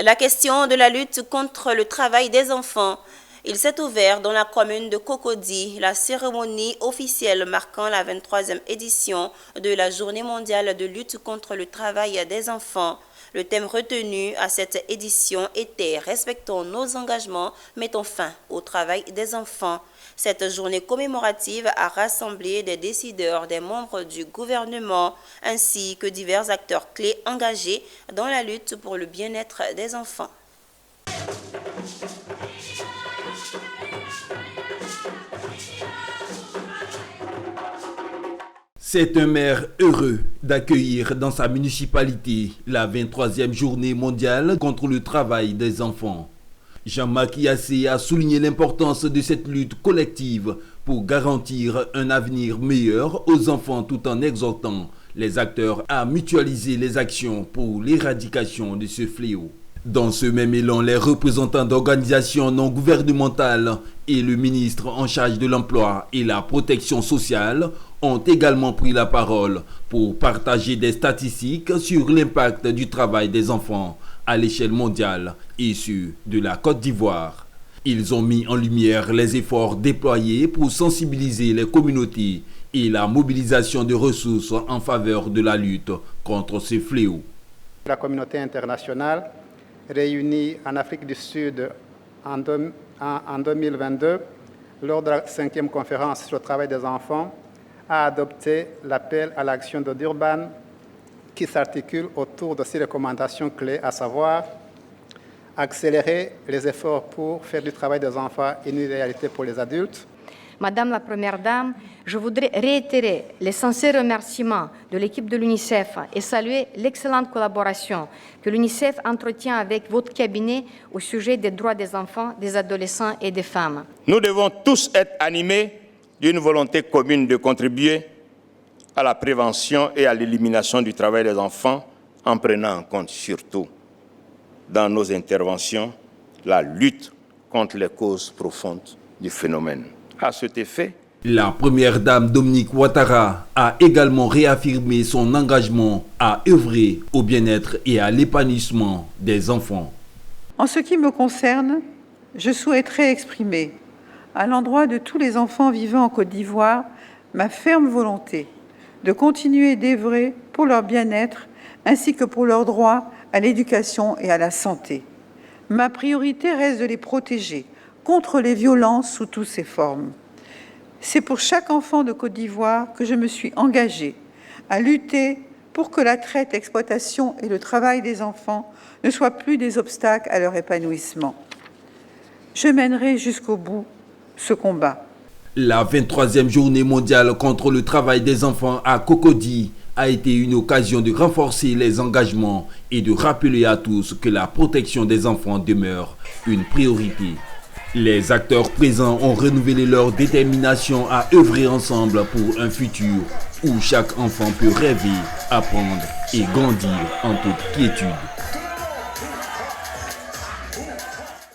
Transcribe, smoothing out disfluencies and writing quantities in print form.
La question de la lutte contre le travail des enfants. Il s'est ouvert dans la commune de Cocody la cérémonie officielle marquant la 23e édition de la Journée mondiale de lutte contre le travail des enfants. Le thème retenu à cette édition était « Respectons nos engagements, mettons fin au travail des enfants ». Cette journée commémorative a rassemblé des décideurs, des membres du gouvernement, ainsi que divers acteurs clés engagés dans la lutte pour le bien-être des enfants. C'est un maire heureux d'accueillir dans sa municipalité la 23e journée mondiale contre le travail des enfants. Jean-Marc Yassé a souligné l'importance de cette lutte collective pour garantir un avenir meilleur aux enfants tout en exhortant les acteurs à mutualiser les actions pour l'éradication de ce fléau. Dans ce même élan, les représentants d'organisations non gouvernementales et le ministre en charge de l'emploi et la protection sociale ont également pris la parole pour partager des statistiques sur l'impact du travail des enfants à l'échelle mondiale et ceux de la Côte d'Ivoire. Ils ont mis en lumière les efforts déployés pour sensibiliser les communautés et la mobilisation de ressources en faveur de la lutte contre ce fléau. La communauté internationale réunie en Afrique du Sud en 2022, lors de la 5e conférence sur le travail des enfants, a adopté l'appel à l'action de Durban qui s'articule autour de 6 recommandations clés, à savoir accélérer les efforts pour faire du travail des enfants une réalité pour les adultes. Madame la Première Dame, je voudrais réitérer les sincères remerciements de l'équipe de l'UNICEF et saluer l'excellente collaboration que l'UNICEF entretient avec votre cabinet au sujet des droits des enfants, des adolescents et des femmes. Nous devons tous être animés d'une volonté commune de contribuer à la prévention et à l'élimination du travail des enfants en prenant en compte surtout dans nos interventions la lutte contre les causes profondes du phénomène. À cet effet, la première dame Dominique Ouattara a également réaffirmé son engagement à œuvrer au bien-être et à l'épanouissement des enfants. En ce qui me concerne, je souhaiterais exprimer à l'endroit de tous les enfants vivant en Côte d'Ivoire ma ferme volonté de continuer d'œuvrer pour leur bien-être ainsi que pour leur droit à l'éducation et à la santé. Ma priorité reste de les protéger contre les violences sous toutes ses formes. C'est pour chaque enfant de Côte d'Ivoire que je me suis engagée à lutter pour que la traite, l'exploitation et le travail des enfants ne soient plus des obstacles à leur épanouissement. Je mènerai jusqu'au bout ce combat. La 23e journée mondiale contre le travail des enfants à Cocody a été une occasion de renforcer les engagements et de rappeler à tous que la protection des enfants demeure une priorité. Les acteurs présents ont renouvelé leur détermination à œuvrer ensemble pour un futur où chaque enfant peut rêver, apprendre et grandir en toute quiétude.